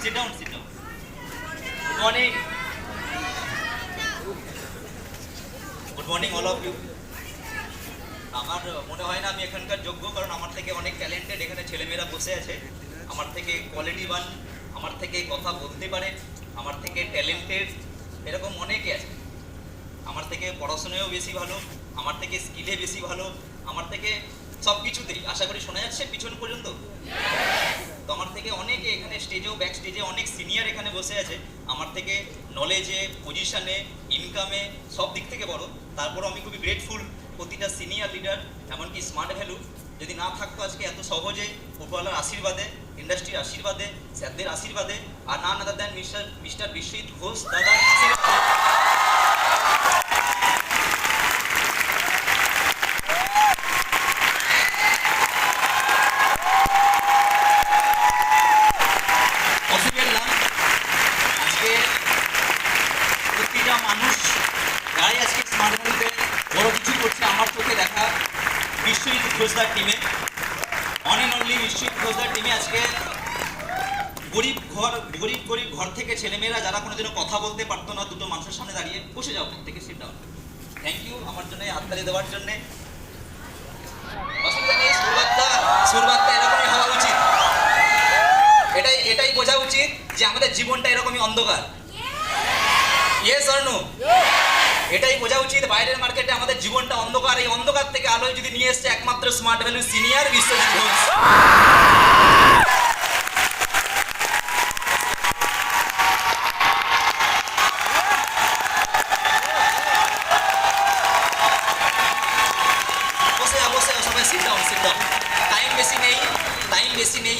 Sit down, sit down. Good morning. Good morning all of you. আমার মনে হয় না আমি এখানকার যোগ্য, কারণ আমার থেকে অনেক ট্যালেন্টেড এখানে ছেলেমেয়েরা বসে আছে। আমার থেকে কোয়ালিটিবান, আমার থেকে কথা বলতে পারে, আমার থেকে ট্যালেন্টেড, এরকম অনেকে আছে। আমার থেকে পড়াশোনায়ও বেশি ভালো, আমার থেকে স্কিলে বেশি ভালো, আমার থেকে সব কিছুতেই। আশা করি শোনা যাচ্ছে পিছন পর্যন্ত। তো আমার থেকে অনেকে এখানে স্টেজেও ব্যাক স্টেজে অনেক সিনিয়র এখানে বসে আছে, আমার থেকে নলেজে, পজিশনে, ইনকামে সব দিক থেকে বড়। তারপরও আমি খুবই গ্রেটফুল প্রতিটা সিনিয়র লিডার, এমনকি স্মার্ট ভ্যালু যদি না থাকতো আজকে এত সহজে, উপরওয়ালার আশীর্বাদে, ইন্ডাস্ট্রির আশীর্বাদে, স্যারদের আশীর্বাদে, আর না আদার দেন মিস্টার বিশ্বজিৎ ঘোষ দাদার আশীর্বাদে। প্রতিটা মানুষ যারাই আজকে স্মার্ট ভ্যালুতে বড় কিছু করছে, আমার চোখে দেখা বিশ্বজিৎ ঘোষদার টিমে, অন অ্যান্ড অনলি বিশ্বজিৎ ঘোষদার টিমে আজকে গরিব ঘর থেকে ছেলেমেয়েরা যারা কোনোদিনও কথা বলতে পারতো না, দুটো মানুষের সামনে দাঁড়িয়ে বসে যাও থেকে সিট ডাউন। থ্যাংক ইউ আমার জন্য হাততালি দেওয়ার জন্যে। অসুবিধা নেই, সুরবার্তা এরকমই হওয়া উচিত। এটাই বোঝা উচিত যে আমাদের জীবনটা এরকমই অন্ধকার। Yes or no? এটাই বোঝা উচিত বাইরের মার্কেটে আমাদের জীবনটা অন্ধকার। এই অন্ধকার থেকে আলোয় যদি নিয়ে এসছে একমাত্র smart value senior Biswajit Ghosh. বসে সবাই সিট ডাউন। টাইম বেশি নেই।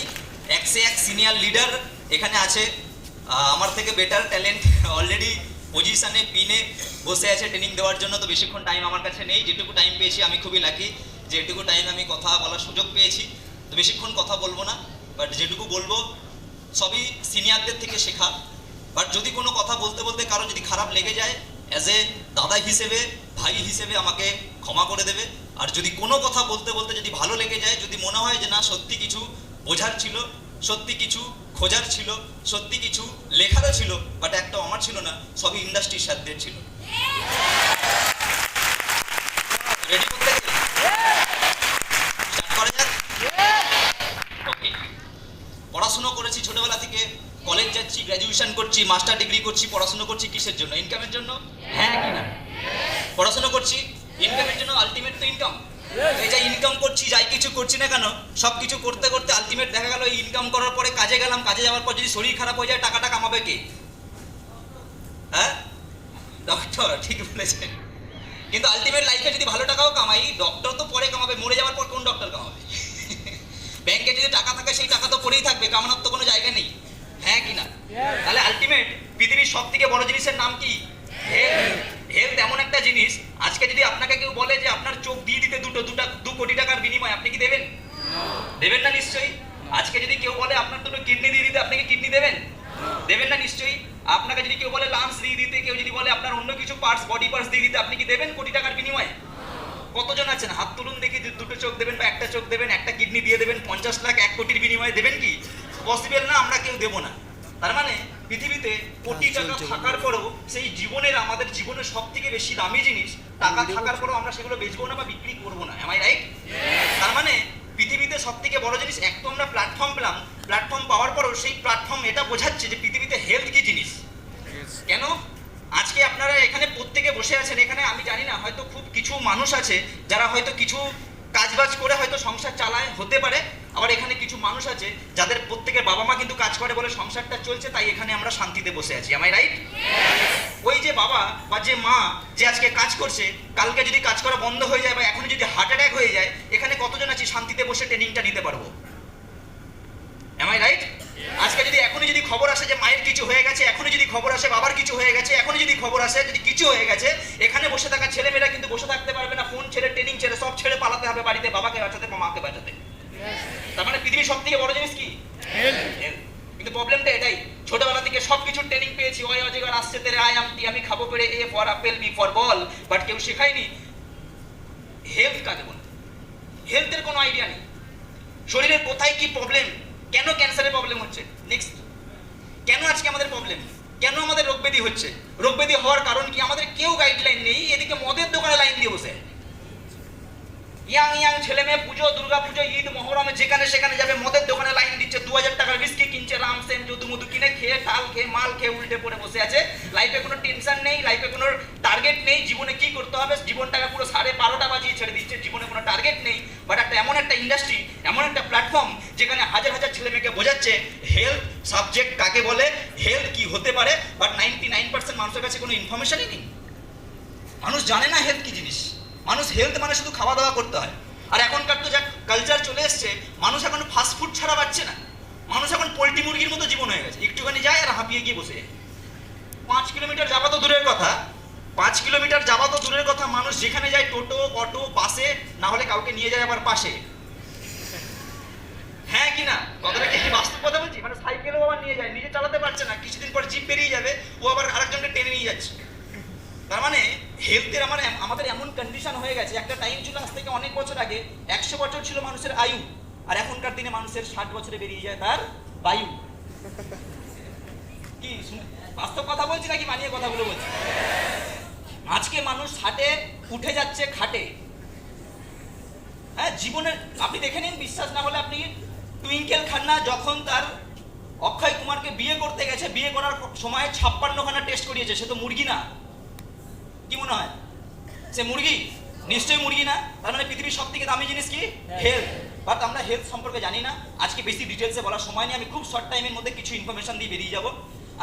এক সে এক সিনিয়র লিডার এখানে আছে, আমার থেকে বেটার ট্যালেন্ট অলরেডি পজিশনে পিনে বসে আছে ট্রেনিং দেওয়ার জন্য। তো বেশিক্ষণ টাইম আমার কাছে নেই, যেটুকু টাইম পেয়েছি আমি খুবই লাকি যে এটুকু টাইম আমি কথা বলার সুযোগ পেয়েছি। তো বেশিক্ষণ কথা বলবো না, বাট যেটুকু বলবো সবই সিনিয়রদের থেকে শেখা। বাট যদি কোনো কথা বলতে বলতে কারো যদি খারাপ লেগে যায়, অ্যাজ এ দাদা হিসেবে, ভাই হিসেবে আমাকে ক্ষমা করে দেবে। আর যদি কোনো কথা বলতে বলতে যদি ভালো লেগে যায়, যদি মনে হয় যে না সত্যি কিছু বোঝার ছিল, সত্যি কিছু খোঁজার ছিল, সত্যি কিছু লেখারও ছিল, বাট একটা আমার ছিল না, সবই ইন্ডাস্ট্রির সাথে ছিল। রেডি করতে স্টার্ট করা যাক? ওকে। পড়াশুনো করেছি ছোটবেলা থেকে, কলেজ যাচ্ছি, গ্র্যাজুয়েশন করছি, মাস্টার ডিগ্রি করছি। পড়াশুনো করছি কিসের জন্য? ইনকামের জন্য, হ্যাঁ কি না? পড়াশুনো করছি ইনকামের জন্য, আলটিমেট তো ইনকাম। এই যে ইনকাম করছি, যাই কিছু করছি না কেন, সব কিছু করতে করতে আলটিমেট দেখা গেল ইনকাম করার পরে কাজে গেলাম, কাজে যাওয়ার পর যদি শরীর খারাপ হয়ে যায়, টাকাটা কামাবে কে? হ্যাঁ, ডক্টর। ঠিক বলেছেন। কিন্তু আলটিমেট লাইফে যদি ভালো টাকাও কামাই, ডক্টর তো পরে কামাবে, মরে যাওয়ার পর কোন ডক্টর কামাবে? ব্যাংকে যদি টাকা থাকে সেই টাকা তো পড়েই থাকবে, কামানোর তো কোনো জায়গা নেই, হ্যাঁ কি না? তাহলে আলটিমেট পৃথিবীর সব থেকে বড় জিনিসের নাম কি? হেলথ। এমন একটা জিনিস, আজকে যদি আপনাকে কেউ বলে যে আপনার চোখ দিয়ে দিতে 2 কোটি টাকার বিনিময়, আপনি কি দেবেন? দেবেন না নিশ্চয়ই। আজকে যদি কেউ বলে আপনার 2টো কিডনি দিয়ে দিতে, আপনি কি কিডনি দেবেন? দেবেন না নিশ্চয়ই। আপনাকে যদি কেউ বলে লাংস দিয়ে দিতে, কেউ যদি বলে আপনার অন্য কিছু পার্টস, বডি পার্টস দিয়ে দিতে, আপনি কি দেবেন কোটি টাকার বিনিময়ে? কতজন আছেন হাত তুলুন দেখি, 2টো চোখ দেবেন বা একটা চোখ দেবেন, একটা কিডনি দিয়ে দেবেন, 50 লাখ 1 কোটির বিনিময়ে দেবেন কি? পসিবল না, আমরা কেউ দেবো না। তার মানে পৃথিবীতে কোটি টাকা থাকার পরেও সেই জীবনের, আমাদের জীবনের সব থেকে বেশি দামি জিনিস টাকা থাকার পরেও আমরা সেগুলো বেচবো না বা বিক্রি করবো না। Am I right? তার মানে পৃথিবীতে সব থেকে বড় জিনিস, এক তো আমরা প্ল্যাটফর্ম পেলাম, প্ল্যাটফর্ম পাওয়ার পরেও সেই প্ল্যাটফর্ম এটা বোঝাচ্ছে যে পৃথিবীতে হেলথ কি জিনিস। কেন আজকে আপনারা এখানে প্রত্যেকে বসে আছেন, এখানে আমি জানি না, হয়তো খুব কিছু মানুষ আছে যারা হয়তো কিছু কাজবাজ করে হয়তো সংসার চালায়, হতে পারে। আবার এখানে কিছু মানুষ আছে যাদের প্রত্যেকের বাবা মা কিন্তু কাজ করে বলে সংসারটা চলছে, তাই এখানে আমরা শান্তিতে বসে আছি। Am I right? ওই যে বাবা বা যে মা যে আজকে কাজ করছে, কালকে যদি কাজ করা বন্ধ হয়ে যায় বা এখন যদি হার্ট অ্যাটাক হয়ে যায়, এখানে কতজন আছি শান্তিতে বসে ট্রেনিংটা নিতে পারবো? Am I right? আজকে যদি এখনই যদি খবর আসে যে মায়ের কিছু হয়ে গেছে, এখনই যদি খবর আসে বাবার কিছু হয়ে গেছে, এখনই যদি খবর আসে যদি কিছু হয়ে গেছে, এখানে বসে থাকা ছেলেমেয়েরা কিন্তু বসে থাকতে পারবে না। ফোন ছেড়ে, ট্রেনিং ছেড়ে, সব ছেড়ে পালাতে হবে বাড়িতে, বাবাকে বাঁচাতে বা মাকে বাঁচাতে। তার মানে পৃথিবীর সব থেকে বড় জিনিস কি? হেলথ। কিন্তু প্রবলেমটা এটাই, ছোটবেলা থেকে সবকিছু ট্রেনিং পেয়েছি, ওই অজেগার আসছে তেরে আই আম টি, আমি খাবো পেরে, A for apple, B for ball, but কেউ শেখায়নি হেলথ কাকে বলে। হেলথের কোনো আইডিয়া নেই। শরীরের কোথায় কি প্রবলেম, কেন ক্যান্সারের প্রবলেম হচ্ছে, নেক্সট আমাদের প্রবলেম? কেন আমাদের রোগ ব্যাধি হচ্ছে? রোগ ব্যাধি হওয়ার কারণ কি? আমাদের কেউ গাইডলাইন নেই। এদিকে মদের দোকানে লাইন দিয়ে বসে ইয়াং ছেলে মেয়ে পুজো, দুর্গা পুজো, ঈদ, মহরমে যেখানে সেখানে যাবে মদের দোকানে লাইন দিচ্ছে, 2000 টাকার বিস্কি কিনছে, রামসেন যদু মধু কিনে খেয়ে টাল খেয়ে মাল খেয়ে উল্টে পড়ে বসে আছে। লাইফে কোনো টেনশন নেই, লাইফে কোনো টার্গেট নেই, জীবনে কি করতে হবে জীবনটাকে পুরো 12:30 বাজিয়ে ছেড়ে দিচ্ছে, জীবনে কোনো টার্গেট নেই। বাট একটা এমন একটা ইন্ডাস্ট্রি, এমন একটা প্ল্যাটফর্ম যেখানে হাজার হাজার ছেলে মেয়েকে বোঝাচ্ছে হেলথ সাবজেক্ট কাকে বলে, হেলথ কি হতে পারে। বাট 99% মানুষের কাছে কোনো ইনফরমেশনই নেই। মানুষ জানে না হেলথ কি জিনিস। মানুষ হেলথ মানে শুধু খাওয়া দাওয়া করতে হয়। আর এখনকার তো যা কালচার চলে এসছে, মানুষ এখন ফাস্ট ফুড ছাড়া পাচ্ছে না। মানুষ এখন পোল্ট্রি মুরগির মতো জীবন হয়ে গেছে। একটুখানি যায় আর হাঁপিয়ে গিয়ে বসে 5 কিলোমিটার যাওয়া তো দূরের কথা, 5 কিলোমিটার যাওয়া তো দূরের কথা, মানুষ যেখানে যায় টোটো, অটো, বাসে, না হলে কাউকে নিয়ে যায় আবার পাশে। হ্যাঁ কি না? কথাটা কি বাস্তব কথা বলছি? মানে সাইকেলও আবার নিয়ে যায়, নিজে চালাতে পারছে না, কিছুদিন পর জিপ বেরিয়ে যাবে, ও আবার আরেকজনকে টেনে নিয়ে যাচ্ছে। তার মানে হেলথের আমাদের এমন কন্ডিশন হয়ে গেছে। একটা টাইম ছিল আজ থেকে অনেক বছর আগে 100 বছর ছিল মানুষের আয়ু, আর এখনকার দিনে মানুষের 60 বছরে বেরিয়ে যায় তার বায়ু। কি বাস্তব কথা বলছি নাকি মানিয়ে কথাগুলো বলছি? আজকে মানুষ 60-এ উঠে যাচ্ছে খাটে। হ্যাঁ, জীবনের আপনি দেখে নিন, বিশ্বাস না হলে আপনি টুইঙ্কেল খান্না যখন তার অক্ষয় কুমারকে বিয়ে করতে গেছে, বিয়ে করার সময় 56খানা টেস্ট করিয়েছে। সে তো মুরগি না। কি মনে হয় সে মুরগি? নিশ্চয়ই মুরগি না। তার মানে পৃথিবীর সব থেকে দামি জিনিস কি? হেলথ। বাট আমরা হেলথ সম্পর্কে জানি না। আজকে বেশি ডিটেলসে বলার সময় নেই, আমি খুব শর্ট টাইমের মধ্যে কিছু ইনফরমেশন দিয়ে বেরিয়ে যাব।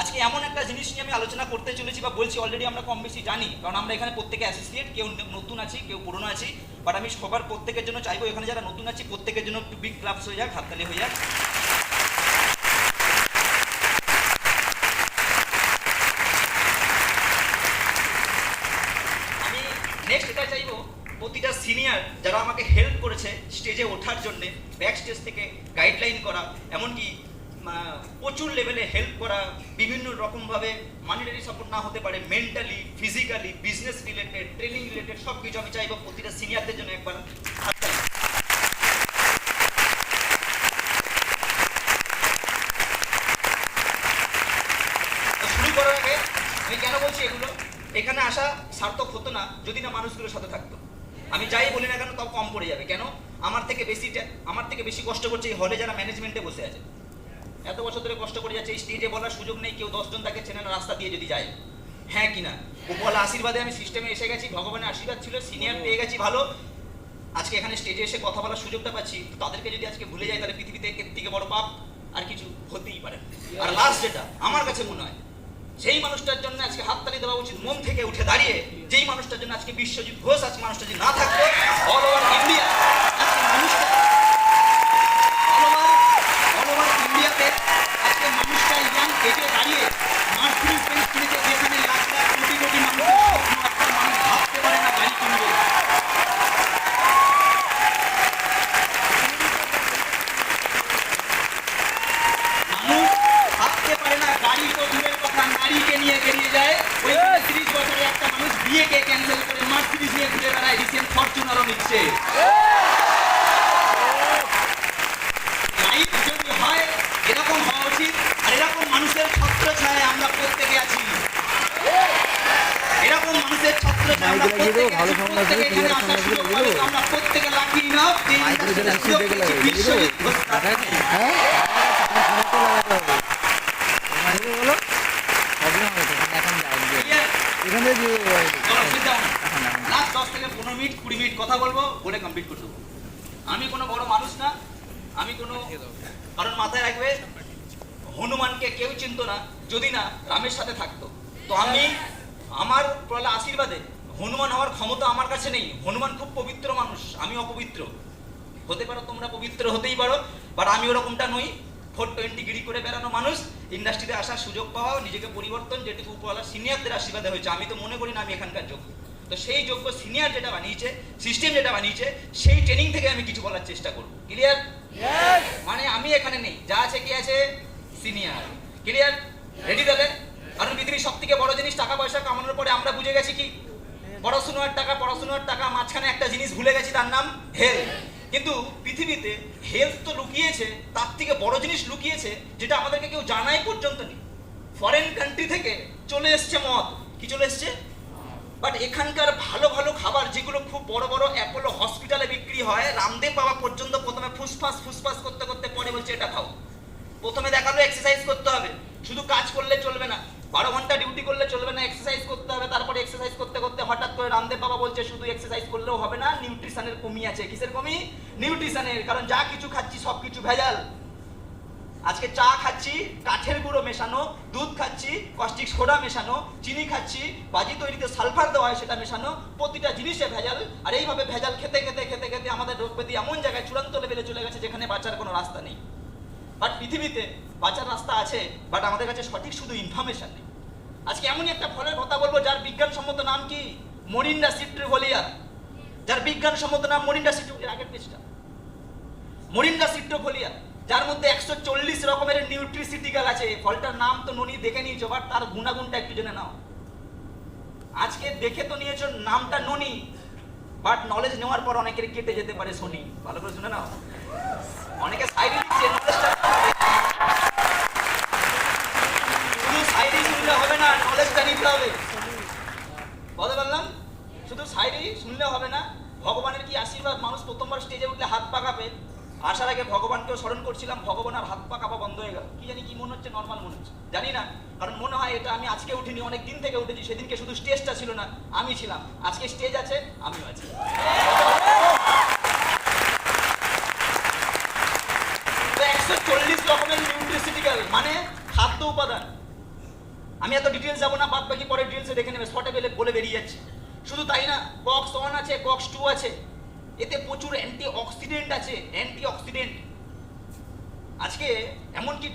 আজকে এমন একটা জিনিস নিয়ে আমি আলোচনা করতে চলেছি বা বলছি, অলরেডি আমরা কম বেশি জানি, কারণ আমরা এখানে প্রত্যেকে অ্যাসোসিয়েট, কেউ নতুন আছি, কেউ পুরনো আছি। বাট আমি সবার প্রত্যেকের জন্য চাইবো, এখানে যারা নতুন আছি প্রত্যেকের জন্য একটু বিগ ক্লাবস হয়ে যাক, হাততালি হয়ে যাক। নেক্সট এটা চাইবো, প্রতিটা সিনিয়র যারা আমাকে হেল্প করেছে স্টেজে ওঠার জন্য, ব্যাক স্টেজ থেকে গাইডলাইন করা, এমনকি প্রচুর লেভেলে হেল্প করা, বিভিন্ন রকমভাবে মানিটারি সাপোর্ট না হতে পারে, mentally, physically, business related, training related সব কিছু আমি চাইবো প্রতিটা সিনিয়রদের জন্য একবার শুরু করার আগে আমি কেন বলছি এগুলো, এখানে আসা সার্থক হতো না যদি না মানুষগুলোর সাথে থাকতো। আমি যাই বলি না কেন তাও কম পড়ে যাবে। কেন? আমার থেকে বেশি কষ্ট করছে এই হলে যারা ম্যানেজমেন্টে বসে আছে। এত বছর ধরে কষ্ট করে যাচ্ছে, এই স্টেজে বলার সুযোগ নেই, কেউ 10 জন তাকে চেনে না রাস্তা দিয়ে যদি যায়। হ্যাঁ কি না? উপরওয়ালা আশীর্বাদে আমি সিস্টেমে এসে গেছি, ভগবানের আশীর্বাদ ছিল, সিনিয়র পেয়ে গেছি ভালো, আজকে এখানে স্টেজে এসে কথা বলার সুযোগটা পাচ্ছি। তাদেরকে যদি আজকে ভুলে যাই তাহলে পৃথিবীতে এর থেকে বড় পাপ আর কিছু হতেই পারে। আর লাস্ট যেটা আমার কাছে মনে হয়, সেই মানুষটার জন্য আজকে হাততালি দেওয়া উচিত মন থেকে উঠে দাঁড়িয়ে, যেই মানুষটার জন্য আজকে বিশ্বজিৎ ঘোষ, আজকে মানুষটা যদি না থাকতো, অল ওভার ইন্ডিয়া আজকে মানুষটা অল ওভার ইন্ডিয়াতে আজকে মানুষটা ইয়াং এজে দাঁড়িয়ে মার্সিডিজ বেঞ্জ কিনেছে, যেখানে লাখ লাখ কোটি কোটি মানুষের স্বপ্ন একটা মানুষ ভাবতে পারে না গাড়ি কিনবে। মানুষ ভাবতে পারে না, গাড়ি তো দূরের কথা, নারীকে নিয়ে বেরিয়ে যায়। ওই 30 বছরে একটা মানুষ বিয়েকে ক্যান্সেল করে মার্সিডিজ নিয়ে ঘুরে বেড়ায়, রিসেন্ট ফরচুনারও নিচ্ছে। লাইফ যদি হয় এরকম হওয়া উচিত, আর এরকম মানুষের ছত্রছায়ায় আমরা প্রত্যেকে আছি। এরকম মানুষের ছত্রছায়ায় আমরা প্রত্যেকে আছি। প্রত্যেকে এখানে আসার সুযোগ পাবে, আমরা প্রত্যেকে লাকি নাও যে বিশ্বজিৎ ঘোষ। লাস্ট 10 থেকে 15 মিনিট 20 মিনিট কথা বলবো, বলে কমপ্লিট করে দেবো। আমি কোনো বড় মানুষ না, আমি কোনো, কারণ মাথায় রাখবে হনুমানকে কেউ চিনতো না যদি না রামের সাথে থাকতো। তো আমি আমার প্রলা আশীর্বাদে হনুমান হওয়ার ক্ষমতা আমার কাছে নেই। হনুমান খুব পবিত্র মানুষ, আমি অপবিত্র। হতে পারো তোমরা পবিত্র, হতেই পারো, বাট আমি ওরকমটা নই। 420 ডিগ্রি করে বেড়ানো মানুষ, ইন্ডাস্ট্রিতে আসার সুযোগ পাওয়া, নিজেকে পরিবর্তন, যেটুকু উপরওয়ালা সিনিয়রদের আশীর্বাদে হয়েছে। আমি তো মনে করি না আমি এখানকার যোগ্য। তো সেই যোগ্য সিনিয়র যেটা বানিয়েছে, সিস্টেম যেটা বানিয়েছে, সেই ট্রেনিং থেকে আমি কিছু বলার চেষ্টা করব। ক্লিয়ার? মানে আমি এখানে নেই, যা আছে কি আছে সিনিয়র। ক্লিয়ার? রেডি তাহলে? কারণ পৃথিবীর সব থেকে বড় জিনিস টাকা পয়সা কামানোর পরে আমরা বুঝে গেছি কি, পড়াশোনার টাকা, মাঝখানে একটা জিনিস ভুলে গেছি, তার নাম হেলথ। কিন্তু পৃথিবীতে হেলথ তো লুকিয়েছে, তার থেকে বড় জিনিস লুকিয়েছে যেটা আমাদেরকে কেউ জানাই পর্যন্ত নেই। ফরেন কান্ট্রি থেকে চলে এসছে মদ, কি চলে এসছে, বাট এখানকার ভালো ভালো খাবার যেগুলো খুব বড় বড় অ্যাপোলো হসপিটালে বিক্রি হয়, রামদেব বাবা পর্যন্ত প্রথমে ফুসফাস করতে করতে পরে বলছে এটা খাও। প্রথমে দেখালো এক্সারসাইজ করতে হবে, শুধু কাজ করলে চলবে না, 12 ঘন্টা ডিউটি করলে চলবে না, এক্সারসাইজ করতে হবে। তারপরে এক্সারসাইজ করতে করতে হঠাৎ করে রামদেব বাবা বলছে শুধু এক্সারসাইজ করলেও হবে না, নিউট্রিশনের কমি আছে। কিসের কমি? নিউট্রিশনের। কারণ যা কিছু খাচ্ছি সব কিছু ভেজাল। আজকে চা খাচ্ছি কাঠের গুঁড়ো মেশানো, দুধ খাচ্ছি কস্টিক সোডা মেশানো, চিনি খাচ্ছি বাজি তৈরিতে সালফার দেওয়া হয় সেটা মেশানো, প্রতিটা জিনিসে ভেজাল। আর এইভাবে ভেজাল খেতে খেতে খেতে খেতে আমাদের রোগ ব্যাধি এমন জায়গায় চূড়ান্ত লেভেলে চলে গেছে যেখানে বাঁচার কোনো রাস্তা নেই। বাট পৃথিবীতে বাঁচার রাস্তা আছে, বাট আমাদের কাছে সঠিক শুধু ইনফরমেশন নেই। আজকে এমনই একটা ফলের কথা বলবো যার বিজ্ঞানসম্মত নাম কি, মোরিন্ডা সিট্রিফোলিয়া। যার বিজ্ঞানসম্মত নাম মোরিন্ডা সিট্রিফোলিয়া, আগের পেজটা, মোরিন্ডা সিট্রিফোলিয়া, যার মধ্যে 140 রকমের নিউট্রিসিটিক্যাল আছে। ফলটার নাম তো ননি দেখে নিয়েছো, বাট তার গুণাগুণটা একটু জেনে নাও। আজকে দেখে তো নিয়েছো নামটা ননি, বাট নলেজ নেওয়ার পর অনেকের কেটে যেতে পারে শনি। ভালো করে শুনে নাও, অনেকে সাইডে লিখছে নলেজটা, শুধু সাইডে শুনলে হবে না, নলেজটা নিতে হবে। বলতে পারলাম, শুধু সাইডে শুনলে হবে না। ভগবানের কি আশীর্বাদ, মানুষ প্রথমবার স্টেজে উঠলে হাত পা কাঁপে। আসার আগে ভগবানকেও স্মরণ করছিলাম, ভগবান আর হাত পা কাঁপা বন্ধ হয়ে গেল। কি জানি কি মনে হচ্ছে, নর্মাল মনে হচ্ছে, জানি না। কারণ মনে হয় এটা আমি আজকে উঠিনি, অনেক দিন থেকে উঠেছি। সেদিনকে শুধু স্টেজটা ছিল না, আমি ছিলাম। আজকে স্টেজ আছে, আমিও আছি। 140 রকমের নিউট্রিসিটিক্যাল মানে খাদ্য উপাদান। আমি এত ডিটেলস যাবো না, বাদ বাকি পরে ডিটেলসে দেখে নেবে, শর্টে বলে বেরিয়ে যাচ্ছে। শুধু তাই না, কক্স 1 আছে, কক্স 2 আছে, এতে প্রচুর অ্যান্টিঅক্সিডেন্ট আছে, অ্যান্টিঅক্সিডেন্ট। আজকে এমনকি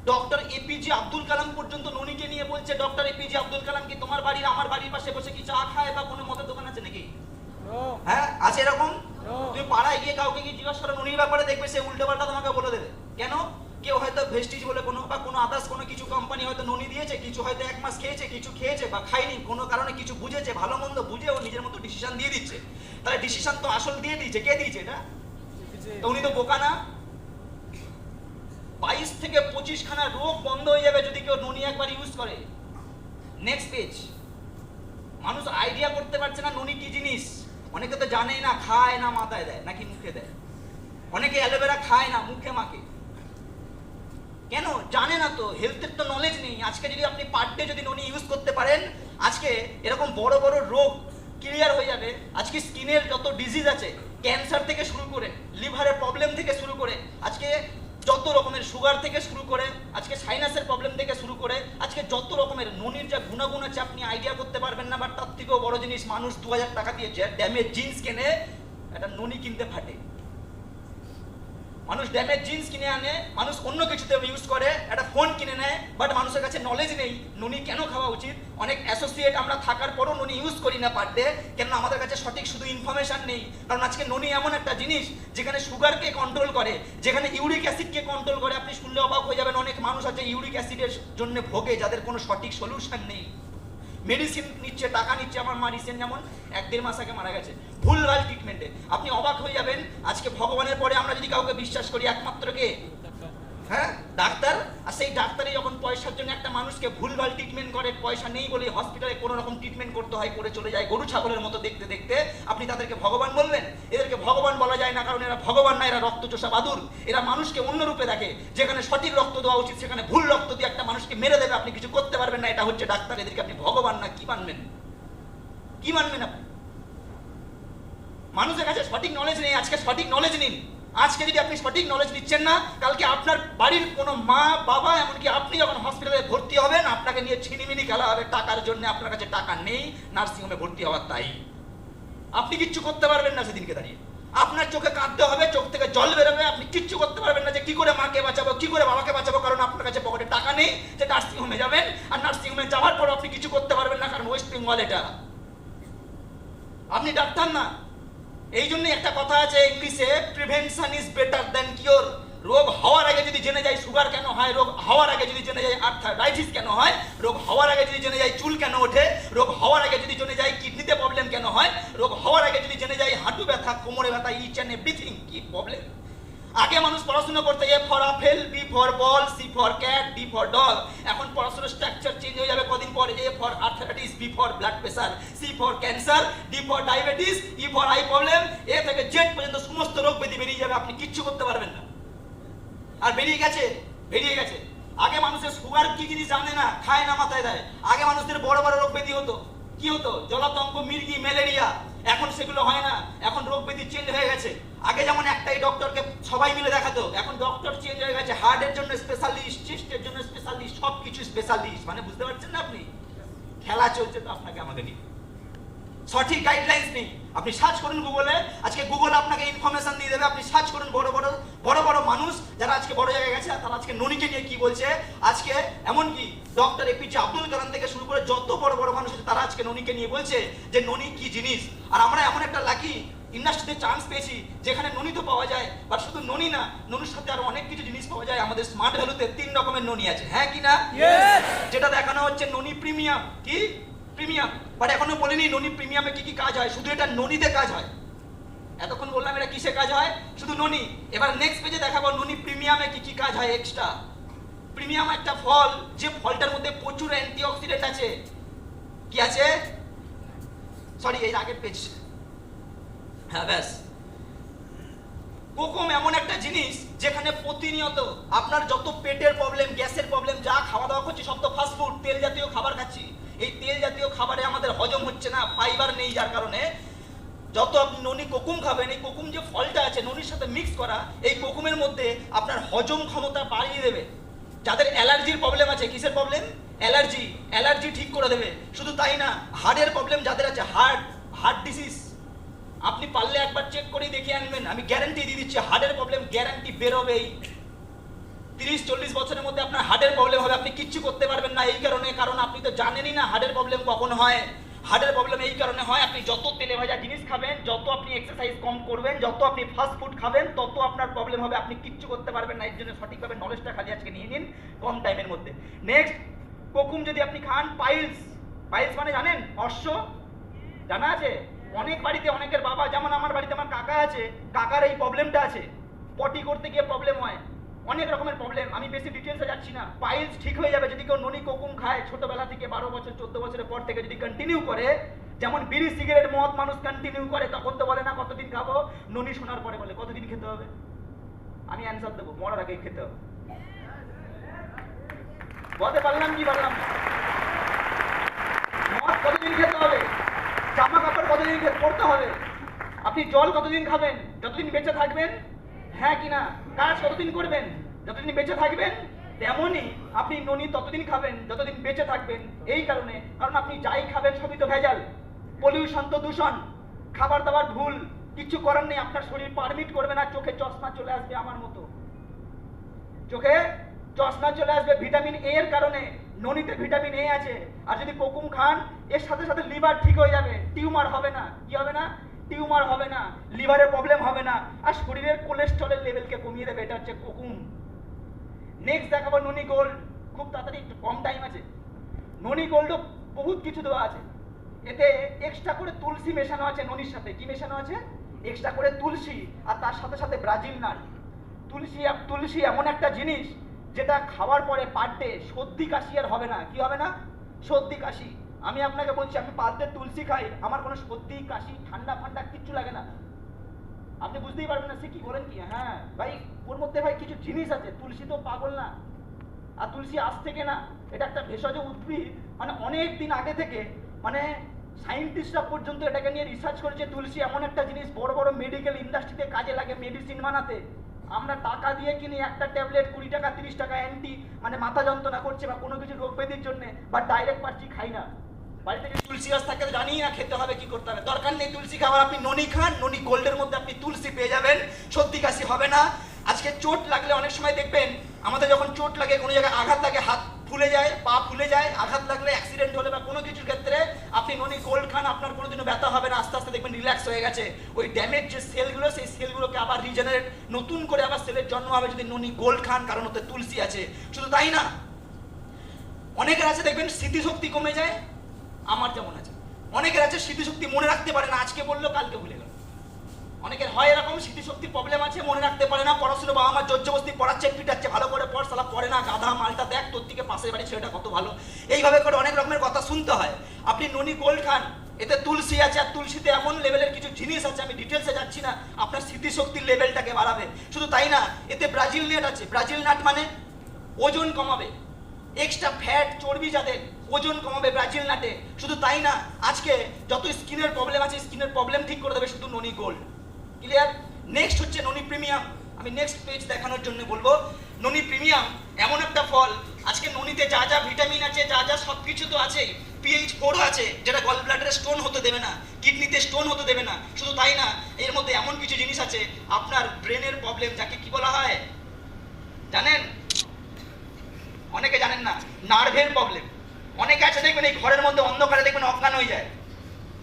ডক্টর এপিজে আব্দুল কালাম পর্যন্ত ননিকে নিয়ে বলছে, ডক্টর এপিজে আব্দুল কালাম কি তোমার বাড়ির আমার বাড়ির পাশে বসে কি চা খায় বা কোনো মদের দোকান আছে নাকি? হ্যাঁ আছে এরকম? তুমি পাড়ায় গিয়ে কাউকে গিয়ে জিজ্ঞাসা করো ননির ব্যাপারে, দেখবে সে উল্টো পাল্টা তোমাকে বলে দেবে। কেন? কেউ হয়তো ভেস্টিজ বলে কোনো বা কোনো আদার্স কোনো কিছু কোম্পানি হয়তো ননি দিয়েছে, কিছু হয়তো 1 মাস খেয়েছে, কিছু খেয়েছে বা খায়নি, কোনো কারণে কিছু বুঝেছে, ভালো মন্দ বুঝে ও নিজের মতো ডিসিশন দিয়ে দিচ্ছে। তাহলে ডিসিশন তো আসল দিয়ে দিয়েছে, কে দিয়েছে এটা? তো উনি তো বোকা না? 22 থেকে 25 খানা রোগ বন্ধ হয়ে যাবে যদি কেউ ননি একবার ইউজ করে। Next page. মানুষ আইডিয়া করতে পারছে না ননি কি জিনিস। অনেকে তো জানেই না, খায় না মাথায় দেয় নাকি মুখে দেয়। অনেকে অ্যালোভেরা খায় না, মুখে মাখে। কেন? জানে না তো, হেলথের তো নলেজ নেই। আজকে যদি আপনি পার ডে যদি ননি ইউজ করতে পারেন, আজকে এরকম বড় বড় রোগ ক্লিয়ার হয়ে যাবে। আজকে স্কিনের যত ডিজিজ আছে, ক্যান্সার থেকে শুরু করে লিভারের প্রবলেম থেকে শুরু করে, আজকে যত রকমের সুগার থেকে শুরু করে, আজকে সাইনাসের প্রবলেম থেকে শুরু করে, আজকে যত রকমের ননির যা গুণাগুণ আছে আপনি আইডিয়া করতে পারবেন না। বাট তার থেকেও বড় জিনিস, মানুষ 2000 টাকা দিয়ে ড্যামেজ জিন্স কেনে, একটা ননি কিনতে ফাটে। মানুষ ড্যামেজ জিন্স কিনে আনে, মানুষ অন্য কিছুতে ইউজ করে, একটা ফোন কিনে নেয়, বাট মানুষের কাছে নলেজ নেই ননি কেন খাওয়া উচিত। অনেক অ্যাসোসিয়েট আমরা থাকার পরও ননি ইউজ করি না পার ডে, কেন? আমাদের কাছে সঠিক শুধু ইনফরমেশন নেই। কারণ আজকে ননি এমন একটা জিনিস যেখানে সুগারকে কন্ট্রোল করে, যেখানে ইউরিক অ্যাসিডকে কন্ট্রোল করে। আপনি শুনলে অবাক হয়ে যাবেন, অনেক মানুষ আছে ইউরিক অ্যাসিডের জন্য ভোগে, যাদের কোনো সঠিক সলিউশন নেই। মেডিসিন নিচ্ছে, টাকা নিচ্ছে। আমার মা রিসেন্ট যেমন 1-1.5 মাস আগে মারা গেছে ভুলভাল ট্রিটমেন্টে। আপনি অবাক হয়ে যাবেন, আজকে ভগবানের পরে আমরা যদি কাউকে বিশ্বাস করি, একমাত্র কে? হ্যাঁ, ডাক্তার। আর সেই ডাক্তারই যখন পয়সার জন্য একটা মানুষকে ভুলভাল ট্রিটমেন্ট করে, পয়সা নেই বলে হসপিটালে কোনো রকম ট্রিটমেন্ট করতে হয়, করে চলে যায় গরু ছাগলের মতো দেখতে দেখতে, আপনি তাদেরকে ভগবান বলবেন? এদেরকে ভগবান বলা যায় না, কারণ এরা ভগবান না, এরা রক্তচোষা বাদুর। এরা মানুষকে অন্য রূপে দেখে, যেখানে সঠিক রক্ত দেওয়া উচিত সেখানে ভুল রক্ত দিয়ে একটা মানুষকে মেরে দেবে, আপনি কিছু করতে পারবেন না। এটা হচ্ছে ডাক্তার। এদেরকে আপনি ভগবান না কি মানবেন? কি মানবেন আপনি? মানুষের কাছে সঠিক নলেজ নেই। আজকে সঠিক নলেজ নিন। আজকে যদি আপনি সঠিক নলেজ নিচ্ছেন না, কালকে আপনার বাড়ির কোনো মা বাবা, এমনকি আপনি যখন হসপিটালে ভর্তি হবেন, আপনাকে নিয়ে ছিনিমিনি খেলা হবে টাকার জন্য। আপনার কাছে টাকা নেই নার্সিংহোমে ভর্তি হওয়ার, তাই আপনি কিচ্ছু করতে পারবেন না। সেদিনকে দাঁড়িয়ে আপনার চোখে কাঁদতে হবে, চোখ থেকে জল বেরোবে, আপনি কিচ্ছু করতে পারবেন না যে কি করে মাকে বাঁচাবো, কি করে বাবাকে বাঁচাবো, কারণ আপনার কাছে পকেটে টাকা নেই যে নার্সিংহোমে যাবেন। আর নার্সিংহোমে যাওয়ার পর আপনি কিছু করতে পারবেন না, কারণ ওয়েস্ট বেঙ্গল এটা। আপনি ডাক্তার না। এই জন্যই একটা কথা আছে ইংলিশে, prevention is better than cure. রোগ হওয়ার আগে যদি জেনে যায় সুগার কেন হয়, রোগ হওয়ার আগে যদি জেনে যায় আর্থারাইটিস কেন হয়, রোগ হওয়ার আগে যদি জেনে যায় চুল কেন ওঠে, রোগ হওয়ার আগে যদি জেনে যায় কিডনিতে প্রবলেম কেন হয়, রোগ হওয়ার আগে যদি জেনে যায় হাঁটু ব্যথা, কোমরে ব্যথা, ইচ অ্যান্ড এভরিথিং কি প্রবলেম, আগে মানুষ পড়াশোনা করতে A for apple, B for ball, C for cat, D for dog. এখন পড়াশোনার স্ট্রাকচার চেঞ্জ হয়ে যাবে কদিন পর। A for arthritis, B for blood pressure, C for cancer, D for diabetes, E for eye problem, A থেকে Z পর্যন্ত সমস্ত রোগ ব্যাধি বেরিয়ে যাবে, আপনি কিচ্ছু করতে পারবেন না। আর বেরিয়ে গেছে। আগে মানুষের সুগার কি জিনিস জানে না, খায় না, মাথায় দেয়। আগে মানুষদের বড় বড় রোগ ব্যাধি হতো, কি হতো? জলাতঙ্ক, মির্গি, ম্যালেরিয়া। এখন সেগুলো হয় না, এখন রোগ ব্যাধি চেঞ্জ হয়ে গেছে। আগে যেমন একটাই ডক্টরকে সবাই মিলে দেখাতো, এখন ডক্টর চেঞ্জ হয়ে গেছে। হার্টের জন্য স্পেশালিস্ট, চেস্টের জন্য স্পেশালিস্ট, সবকিছু স্পেশালিস্ট। মানে বুঝতে পারছেন না আপনি? খেলা চলছে তো আপনাকে আমাকে নিয়ে, সঠিক গাইডলাইন্স নেই। আপনি সার্চ করুন গুগলে, আজকে গুগল আপনাকে ইনফরমেশন দিয়ে দেবে। আপনি সার্চ করুন বড় বড় মানুষ যারা আজকে বড় জায়গায় গেছে, তারা আজকে ননিকে নিয়ে কি বলছে। আজকে এমনকি ডক্টর এপিজে আব্দুল কালাম থেকে শুরু করে যত বড় বড় মানুষ আছে, তারা আজকে ননিকে নিয়ে বলছে যে ননি কি জিনিস। আর আমরা এমন একটা লাকি ইন্ডাস্ট্রিতে চান্স পেয়েছি যেখানে ননি তো পাওয়া যায়, বাট শুধু ননি না, ননির সাথে আরো অনেক কিছু জিনিস পাওয়া যায়। আমাদের স্মার্ট ভ্যালুতে 3 রকমের ননি আছে, হ্যাঁ কি না? যেটা দেখানো হচ্ছে ননি প্রিমিয়াম। কি প্রিমিয়াম? বাট এখনো বলিনি ননি প্রিমিয়ামে কি কি কাজ হয়। শুধু এটা ননিতে কাজ হয়। এতক্ষণ বললাম এটা কিসে কাজ হয়, শুধু ননি। এবার নেক্সট পেজে দেখাবো ননি প্রিমিয়ামে কি কি কাজ হয় এক্সট্রা। প্রিমিয়াম একটা ফল, যে ফলটার মধ্যে প্রচুর অ্যান্টিঅক্সিডেন্ট আছে। কি আছে? সরি, এই আগের পেজ। হ্যাঁ, ব্যাস। কোকুম এমন একটা জিনিস যেখানে প্রতিনিয়ত আপনার যত পেটের প্রবলেম, গ্যাসের প্রবলেম, যা খাওয়া দাওয়া করছি সব তো ফাস্ট ফুড, তেল জাতীয় খাবার খাচ্ছি। এই তেল জাতীয় খাবারে আমাদের হজম হচ্ছে না, ফাইবার নেই, যার কারণে যত আপনি ননি কোকুম খাবেন, এই কোকুম যে ফলটা আছে ননির সাথে মিক্স করা, এই কোকুমের মধ্যে আপনার হজম ক্ষমতা বাড়িয়ে দেবে। যাদের অ্যালার্জির প্রবলেম আছে, কিসের প্রবলেম? অ্যালার্জি ঠিক করে দেবে। শুধু তাই না, হার্টের প্রবলেম যাদের আছে, হার্ট ডিজিজ, আপনি পারলে একবার চেক করে দেখিয়ে আনবেন। আমি গ্যারান্টি দিয়ে দিচ্ছি, হার্টের প্রবলেম গ্যারান্টি বেরোবেই। 30-40 বছরের মধ্যে আপনার হার্টের প্রবলেম হবে, আপনি কিচ্ছু করতে পারবেন না। এই কারণ আপনি তো জানেনই না হার্টের প্রবলেম কখন হয়। হার্টের প্রবলেম এই কারণে হয়, আপনি যত তেলে ভাজা জিনিস খাবেন, যত আপনি এক্সারসাইজ কম করবেন, যত আপনি ফাস্ট ফুড খাবেন, তত আপনার প্রবলেম হবে, আপনি কিচ্ছু করতে পারবেন না। এর জন্য সঠিকভাবে নলেজটা খালি আজকে নিয়ে নিন কম টাইমের মধ্যে। নেক্সট, কোকুম যদি আপনি খান, পাইলস মানে জানেন? অশ্ব, জানা আছে? অনেক বাড়িতে, অনেকের বাবা, যেমন আমার বাড়িতে আমার কাকা আছে, কাকার এই প্রবলেমটা আছে, পটি করতে গিয়ে প্রবলেম হয়, অনেক রকমের প্রবলেম। আমি বেশি ডিটেলসে যাচ্ছি না। পাইলস ঠিক হয়ে যাবে যদি কেউ ননি কোকুম খায় ছোটবেলা থেকে, 12 বছর 14 বছরের পর থেকে যদি কন্টিনিউ করে। যেমন বিড়ি সিগারেট মদ মানুষ কন্টিনিউ করে, তখন তো বলে না কতদিন খাবো, ননি শোনার পরে বলে কতদিন খেতে হবে। আমি অ্যান্সার দেবো, মরার আগেই খেতে হবে। বলতে পারলাম কি পারলাম না? মদ কতদিন খেতে হবে, জামা কাপড় কতদিন পরতে হবে, আপনি জল কতদিন খাবেন, যতদিন বেঁচে থাকবেন, হ্যাঁ কি না? কাজ কতদিন করবেন, যতদিন বেঁচে থাকবেন। তেমনই আপনি ননি ততদিন খাবেন যতদিন বেঁচে থাকবেন। এই কারণ আপনি যাই খাবেন সবই তো ভেজাল, পলিউশন তো দূষণ, খাবার দাবার ভুল, কিছু করার নেই। আপনার শরীর পারমিট করবে না, চোখে চশমা চলে আসবে আমার মতো, চোখে চশমা চলে আসবে ভিটামিন এ এর কারণে। ননিতে ভিটামিন এ আছে। আর যদি কোকুম খান, এর সাথে সাথে লিভার ঠিক হয়ে যাবে, টিউমার হবে না। কি হবে না? টিউমার হবে না, লিভারের প্রবলেম হবে না, আর শরীরের কোলেস্টেরলের লেভেলকে কমিয়ে দেবে। এটা হচ্ছে কোকুম। নেক্সট দেখাবো ননি গোল্ড। খুব তাড়াতাড়ি, একটু কম টাইম আছে। ননি গোল্ডও বহুত কিছু দেওয়া আছে। এতে এক্সট্রা করে তুলসী মেশানো আছে ননির সাথে। কি মেশানো আছে? এক্সট্রা করে তুলসী, আর তার সাথে সাথে ব্রাজিল নাট। তুলসী এমন একটা জিনিস যেটা খাওয়ার পরে পার ডে সর্দি কাশি আর হবে না। কি হবে না? সর্দি কাশি। আমি আপনাকে বলছি, আমি পার ডে তুলসী খাই, আমার কোনো সর্দি কাশি ঠান্ডা ফান্ডা কিচ্ছু লাগে না। আপনি বুঝতেই পারবেন না সে কি বলেন কি। হ্যাঁ ভাই, ওর মধ্যে ভাই কিছু জিনিস আছে। তুলসী তো পাগল না, আর তুলসী আজ থেকে না, এটা একটা ভেষজ উদ্ভিদ। মানে অনেক দিন আগে থেকে, মানে সায়েন্টিস্টরা পর্যন্ত এটাকে নিয়ে রিসার্চ করেছে। তুলসী এমন একটা জিনিস, বড় বড় মেডিকেল ইন্ডাস্ট্রিতে কাজে লাগে, মেডিসিন বানাতে। আমরা টাকা দিয়ে কিনি একটা ট্যাবলেট 20 টাকা 30 টাকা, মানে মাথা যন্ত্রণা করছে বা কোনো কিছু রোগ ব্যাধির জন্য, বা ডাইরেক্ট পাচ্ছি খাই না। বাড়িতে যদি তুলসী গাছ থাকে জানি না খেতে হবে, কি করতে হবে, দরকার নেই তুলসী খাবার। আপনি ননি খান, ননি গোল্ডের মধ্যে আপনি তুলসী পেয়ে যাবেন, সর্দি কাশি হবে না। আজকে চোট লাগলে অনেক সময় দেখবেন, আমাদের যখন চোট লাগে, কোনো জায়গায় আঘাত লাগে, হাত ফুলে যায়, পা ফুলে যায়, আঘাত লাগলে, অ্যাক্সিডেন্ট হলে বা কোনো কিছুর ক্ষেত্রে আপনি ননি গোল্ড খান, আপনার কোনোদিনও ব্যথা হবে না। আস্তে আস্তে দেখবেন রিল্যাক্স হয়ে গেছে। ওই ড্যামেজ যে সেলগুলো, সেই সেলগুলোকে আবার রিজেনারেট, নতুন করে আবার সেলের জন্ম হবে যদি ননি গোল্ড খান, কারণ ওতে তুলসী আছে। শুধু তাই না, অনেকের আছে দেখবেন স্মৃতিশক্তি কমে যায়, আমার যেমন আছে। অনেকের আছে স্মৃতিশক্তি মনে রাখতে পারে না, আজকে বললো কালকে ভুলে গেল। অনেকের হয় এরকম স্মৃতিশক্তির প্রবলেম আছে, মনে রাখতে পারে না, পড়াশোনা বাবা মা জোর জবরদস্তি পড়াচ্ছে পিটাচ্ছে, ভালো করে পড়, সালা পড়ে না, গাধা মালটা দেখ, তোর থেকে পাশের বাড়ি ছেলেটা কত ভালো, এইভাবে করে অনেক রকমের কথা শুনতে হয়। আপনি ননি গোল্ড খান, এতে তুলসী আছে, আর তুলসীতে এমন লেভেলের কিছু জিনিস আছে, আমি ডিটেলসে যাচ্ছি না, আপনার স্মৃতিশক্তির লেভেলটাকে বাড়াবে। শুধু তাই না, এতে ব্রাজিল নাট আছে। ব্রাজিল নাট মানে ওজন কমাবে, এক্সট্রা ফ্যাট চর্বি যাদের, ওজন কমাবে ব্রাজিল নাটে। শুধু তাই না, আজকে যত স্কিনের প্রবলেম আছে স্কিনের প্রবলেম ঠিক করে দেবে শুধু ননি গোল্ড। ক্লিয়ার? নেক্সট হচ্ছে ননি প্রিমিয়াম। আমি নেক্সট পেজ দেখানোর জন্য বলবো, ননি প্রিমিয়াম এমন একটা ফল, আজকে ননিতে যা যা ভিটামিন আছে, যা যা সব কিছু তো আছে, PH4 আছে যেটা গল ব্লাডারে স্টোন হতে দেবে না, কিডনিতে স্টোন হতে দেবে না। শুধু তাই না, এর মধ্যে এমন কিছু জিনিস আছে আপনার ব্রেনের প্রবলেম, যাকে কি বলা হয় জানেন? অনেকে জানেন না, নার্ভের প্রবলেম। অনেকে আছে দেখবেন এই ঘরের মধ্যে অন্ধকারে দেখবেন অজ্ঞান হয়ে যায়।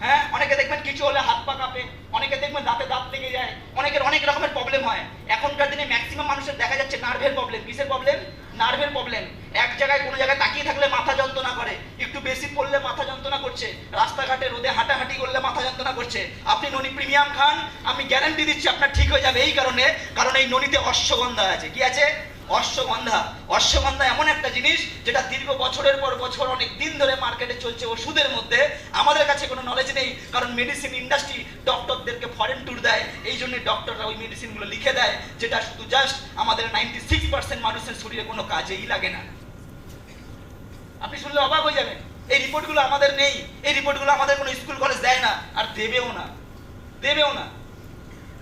হ্যাঁ, অনেকে দেখবেন কিছু হলে হাত পা কাঁপে, অনেকে দেখবেন দাঁতে দাঁত লেগে যায়, অনেকের অনেক রকমের প্রবলেম হয়। এখনকার দিনে ম্যাক্সিমাম মানুষের দেখা যাচ্ছে নার্ভের প্রবলেম। কিসের প্রবলেম? নার্ভের প্রবলেম। এক জায়গায় কোনো জায়গায় তাকিয়ে থাকলে মাথা যন্ত্রণা করে, একটু বেশি পড়লে মাথা যন্ত্রণা করছে, রাস্তাঘাটে রোদে হাঁটাহাঁটি করলে মাথা যন্ত্রণা করছে। আপনি ননি প্রিমিয়াম খান, আমি গ্যারান্টি দিচ্ছি আপনার ঠিক হয়ে যাবে। এই কারণে, কারণ এই ননিতে অশ্বগন্ধা আছে। কি আছে? অশ্বগন্ধা। অশ্বগন্ধা এমন একটা জিনিস যেটা দীর্ঘ বছরের পর বছর অনেক দিন ধরে মার্কেটে চলছে ওষুধের মধ্যে। আমাদের কাছে কোনো নলেজ নেই, কারণ মেডিসিন ইন্ডাস্ট্রি ডক্টরদেরকে ফরেন ট্যুর দেয়, এই জন্য ডক্টররা ওই মেডিসিনগুলো লিখে দেয়, যেটা শুধু জাস্ট আমাদের 96% মানুষের শরীরে কোনো কাজেই লাগে না। আপনি শুনলে অবাক হয়ে যাবেন, এই রিপোর্টগুলো আমাদের নেই, এই রিপোর্টগুলো আমাদের কোনো স্কুল কলেজ দেয় না, আর দেবেও না, দেবেও না।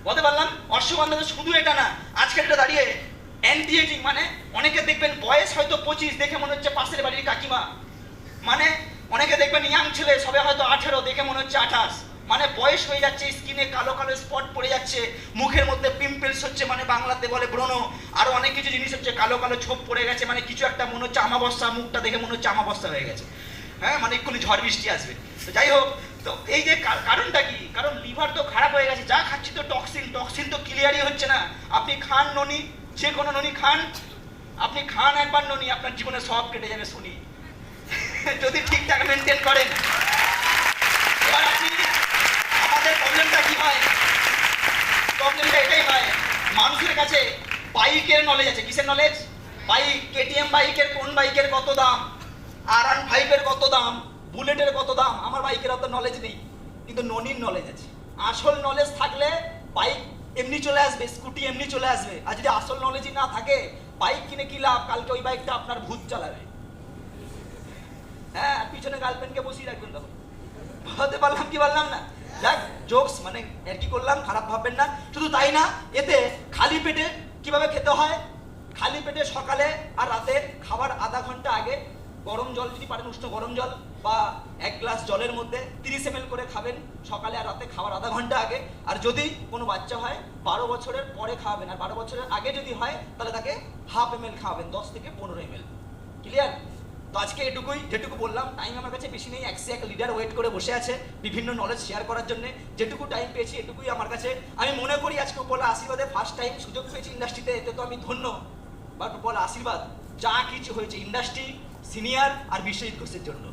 বলতে পারলাম অশ্বগন্ধা শুধু এটা না, আজকে এটা দাঁড়িয়ে অ্যান্টি এজিং, মানে অনেকে দেখবেন বয়স হয়তো 25, দেখে মনে হচ্ছে পাশের বাড়ির কাকিমা। মানে অনেকে দেখবেন ইয়াং ছেলে, সবে হয়তো 18, দেখে মনে হচ্ছে 28। মানে বয়স হয়ে যাচ্ছে, স্কিনে কালো কালো স্পট পড়ে যাচ্ছে, মুখের মধ্যে পিম্পলস হচ্ছে, মানে বাংলাতে বলে ব্রণ, আরো অনেক কিছু জিনিস হচ্ছে, কালো কালো ছোপ পড়ে গেছে, মানে কিছু একটা মনে হচ্ছে আমাবস্যা, মুখটা দেখে মনে হচ্ছে আমাবস্যা হয়ে গেছে। হ্যাঁ, মানে এক্ষুনি ঝড় বৃষ্টি আসবে। তো যাই হোক, তো এই যে কারণটা কি? কারণ লিভার তো খারাপ হয়ে গেছে, যা খাচ্ছি তো টক্সিন, টক্সিন তো ক্লিয়ারই হচ্ছে না। আপনি খান ননি, যে কোনো ননি খান, আপনি খান একবার ননি, আপনার জীবনে সব কেটে যাবে শুনি, যদি ঠিকঠাক মেনটেন করেন। এবার আসি, আমাদের প্রবলেমটা কি হয়? প্রবলেমটা এটাই হয়, মানুষের কাছে বাইকের নলেজ আছে। কিসের নলেজ? বাইক, KTM বাইকের কোন বাইকের কত দাম, R15 এর কত দাম, বুলেটের কত দাম। আমার বাইকের অত নলেজ নেই, কিন্তু ননির নলেজ আছে। আসল নলেজ থাকলে বাইক এমনি চলে আসবে, স্কুটি এমনি চলে আসবে। আর যদি আসল নলেজই না থাকে, বাইক কিনে কি লাভ? কালকে ওই বাইকটা আপনার ভূত চালাবে। হ্যাঁ, পিছনে গার্লফ্রেন্ডকে বসিয়ে রাখবেন তখন। বলতে পারলাম কি বললাম না? যাক, জোকস, মানে আর কি করলাম, খারাপ ভাববেন না। শুধু তাই না, এতে খালি পেটে কিভাবে খেতে হয়, খালি পেটে সকালে আর রাতে খাবার আধা ঘন্টা আগে গরম জল, যদি পারেন উষ্ণ গরম জল বা 1 গ্লাস জলের মধ্যে 30 ml করে খাবেন সকালে আর রাতে, খাবার আধা ঘন্টা আগে। আর যদি কোনো বাচ্চা হয় 12 বছরের পরে খাওয়াবেন, আর 12 বছরের আগে যদি হয় তাহলে তাকে ½ ml খাওয়াবেন, 10 থেকে 15 ml। ক্লিয়ার? তো আজকে এটুকুই, যেটুকু বললাম। টাইম আমার কাছে বেশি নেই, 101 লিডার ওয়েট করে বসে আছে বিভিন্ন নলেজ শেয়ার করার জন্য। যেটুকু টাইম পেয়েছি এটুকুই আমার কাছে। আমি মনে করি আজকে উপলা আশীর্বাদে ফার্স্ট টাইম সুযোগ পেয়েছি ইন্ডাস্ট্রিতে, এতে তো আমি ধন্য। বাট উপলা আশীর্বাদ যা কিছু হয়েছে ইন্ডাস্ট্রি, সিনিয়র আর বিশ্বজিৎ ঘোষের জন্য।